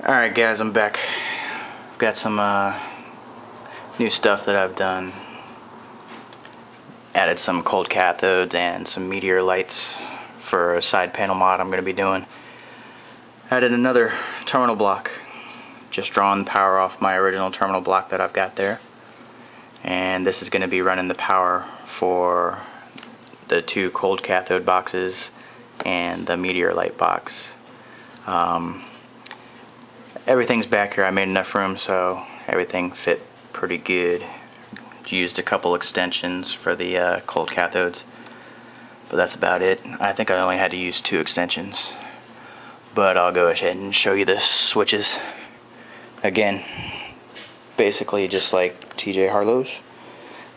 Alright guys, I'm back. I've got some new stuff that I've done. Added some Cold Cathodes and some Meteor Lights for a side panel mod I'm going to be doing. Added another terminal block. Just drawn power off my original terminal block that I've got there. And this is going to be running the power for the two Cold Cathode boxes and the Meteor Light box. Everything's back here. I made enough room so everything fit pretty good. Used a couple extensions for the Cold Cathodes, but that's about it. I think I only had to use 2 extensions, but I'll go ahead and show you the switches. Again, basically just like TJ Harlow's.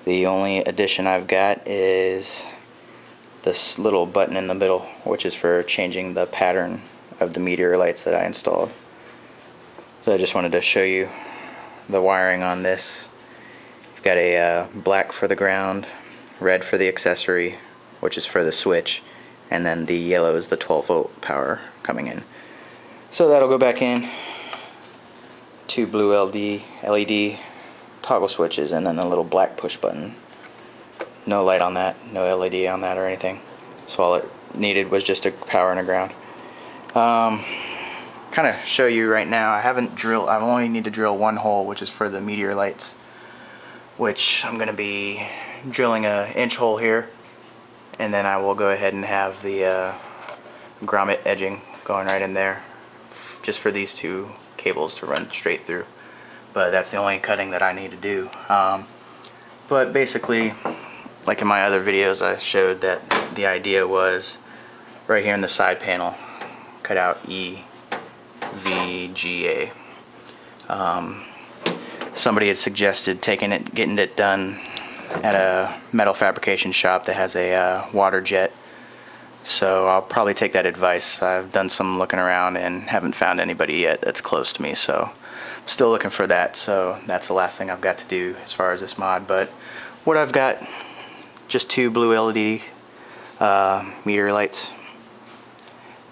The only addition I've got is this little button in the middle, which is for changing the pattern of the Meteor Lights that I installed. So I just wanted to show you the wiring on this. You've got a black for the ground, red for the accessory, which is for the switch, and then the yellow is the 12-volt power coming in. So that'll go back in. 2 blue LED toggle switches, and then a little black push button. No light on that, no LED on that or anything. So all it needed was just a power and a ground. Kind of show you right now, I only need to drill 1 hole, which is for the Meteor Lights, which I'm going to be drilling a inch hole here, and then I will go ahead and have the grommet edging going right in there, just for these 2 cables to run straight through. But that's the only cutting that I need to do. But basically, like in my other videos, I showed that the idea was right here in the side panel, cut out EVGA. Somebody had suggested getting it done at a metal fabrication shop that has a water jet. So I'll probably take that advice. I've done some looking around and haven't found anybody yet that's close to me, so I'm still looking for that. So that's the last thing I've got to do as far as this mod. But what I've got, just 2 blue LED Meteor Lights.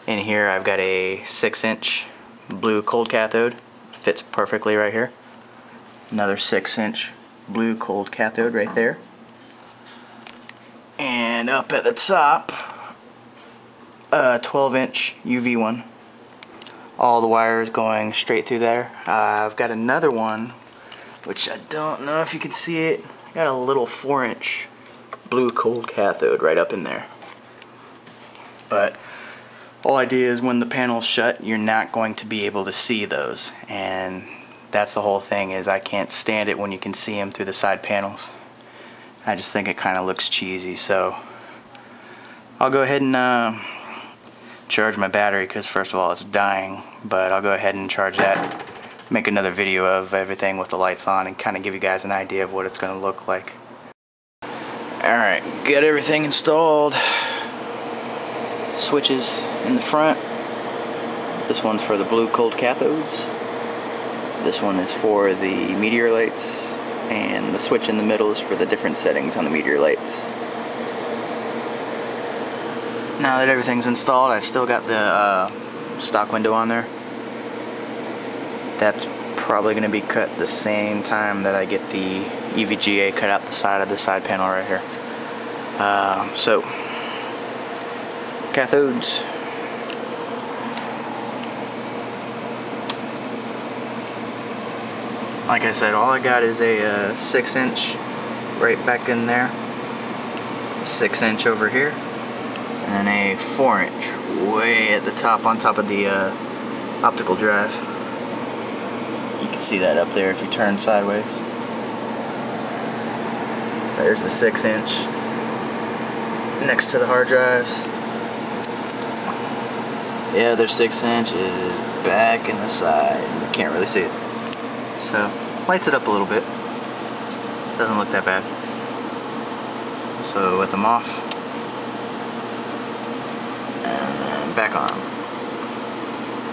In here I've got a 6-inch blue Cold Cathode, fits perfectly right here. Another 6-inch blue Cold Cathode right there. And up at the top, a 12-inch UV one. All the wires going straight through there. I've got another one, which I don't know if you can see it. I got a little 4-inch blue Cold Cathode right up in there. But whole idea is when the panel's shut, you're not going to be able to see those, and that's the whole thing, is I can't stand it when you can see them through the side panels. I just think it kind of looks cheesy. So I'll go ahead and charge my battery, because first of all it's dying, but I'll go ahead and charge that, make another video of everything with the lights on, and kind of give you guys an idea of what it's going to look like. Alright, got everything installed. Switches in the front. This one's for the blue Cold Cathodes. This one is for the Meteor Lights, and the switch in the middle is for the different settings on the Meteor Lights. Now that everything's installed, I've still got the stock window on there. That's probably going to be cut the same time that I get the EVGA cut out the side of the side panel right here. So cathodes. Like I said, all I got is a 6-inch right back in there, 6-inch over here, and a 4-inch way at the top, on top of the optical drive. You can see that up there if you turn sideways. There's the 6-inch next to the hard drives. The other 6-inch is back in the side. You can't really see it. So, lights it up a little bit. Doesn't look that bad. So, with them off, and then back on.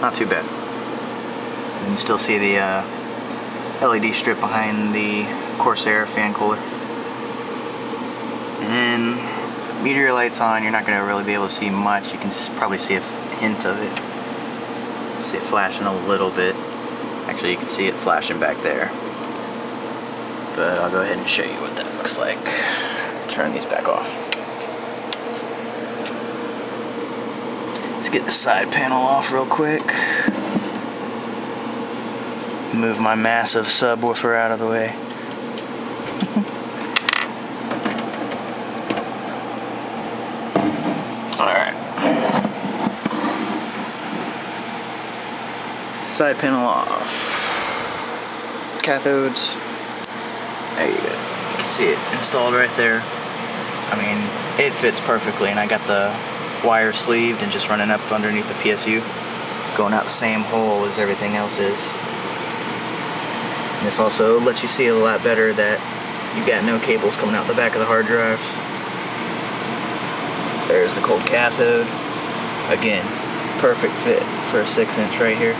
Not too bad. And you still see the LED strip behind the Corsair fan cooler. And then Meteor Lights on, you're not going to really be able to see much. You can probably see a hint of it. See it flashing a little bit. Actually, you can see it flashing back there. But I'll go ahead and show you what that looks like. Turn these back off. Let's get the side panel off real quick. Move my massive subwoofer out of the way. Alright. Side panel off. Cathodes. There you go. You can see it installed right there. I mean, it fits perfectly, and I got the wire sleeved and just running up underneath the PSU, going out the same hole as everything else is. And this also lets you see a lot better that you've got no cables coming out the back of the hard drives. There's the cold cathode. Again, perfect fit for a 6-inch right here.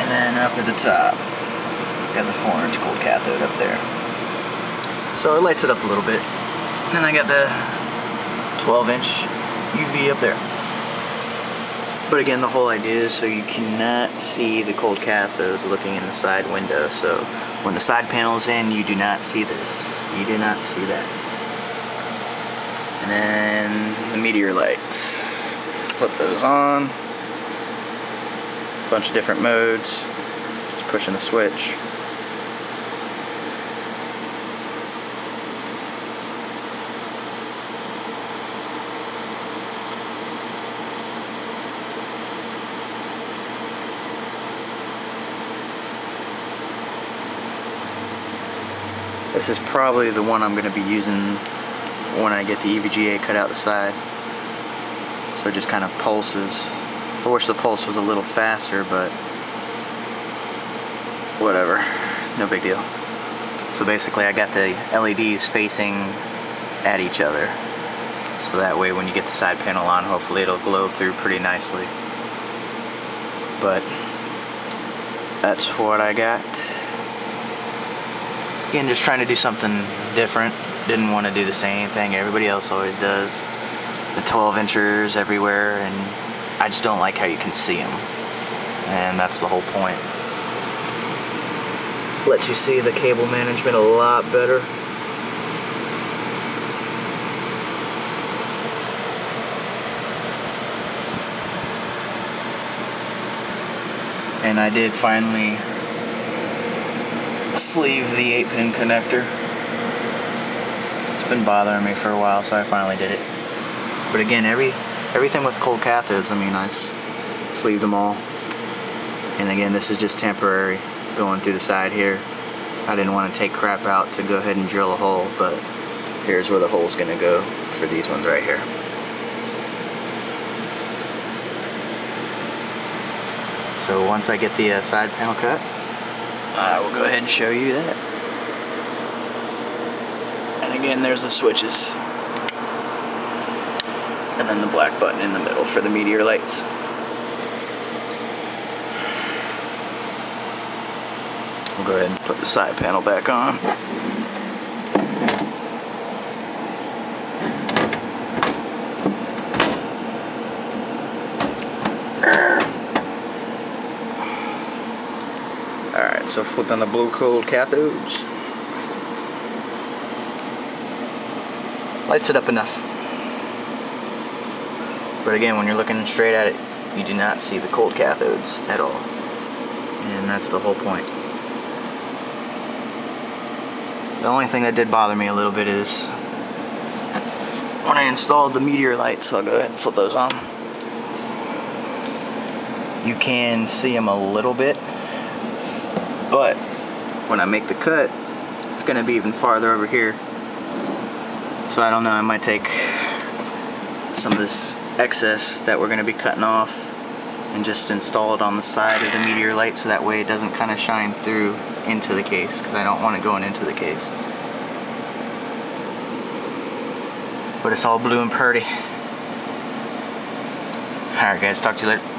And then up at the top, got the 4-inch cold cathode up there. So it lights it up a little bit. And then I got the 12-inch UV up there. But again, the whole idea is so you cannot see the cold cathodes looking in the side window. So when the side panel is in, you do not see this. You do not see that. And then the Meteor Lights. Flip those on. Bunch of different modes. Just pushing the switch. This is probably the one I'm going to be using when I get the EVGA cut out the side. So it just kind of pulses. I wish the pulse was a little faster, but whatever, no big deal. So basically I got the LEDs facing at each other. So that way when you get the side panel on, hopefully it'll glow through pretty nicely. But that's what I got. Again, just trying to do something different. Didn't want to do the same thing everybody else always does. The 12-inchers everywhere, and I just don't like how you can see them. And that's the whole point. Lets you see the cable management a lot better. And I did finally sleeve the 8-pin connector. It's been bothering me for a while, so I finally did it. But again, everything with cold cathodes, I mean, I sleeved them all. And again, this is just temporary, going through the side here. I didn't want to take crap out to go ahead and drill a hole, but here's where the hole's going to go for these ones right here. So once I get the side panel cut, I will go ahead and show you that. And again, there's the switches. And then the black button in the middle for the Meteor Lights. We'll go ahead and put the side panel back on. Alright, so flipping the blue cold cathodes. Lights it up enough. But again, when you're looking straight at it, you do not see the cold cathodes at all. And that's the whole point. The only thing that did bother me a little bit is when I installed the Meteor Lights. I'll go ahead and flip those on. You can see them a little bit, but when I make the cut, it's going to be even farther over here. So I don't know, I might take some of this excess that we're going to be cutting off and just install it on the side of the Meteor Light, so that way it doesn't kind of shine through into the case, because I don't want it going into the case. But it's all blue and pretty. Alright guys, talk to you later.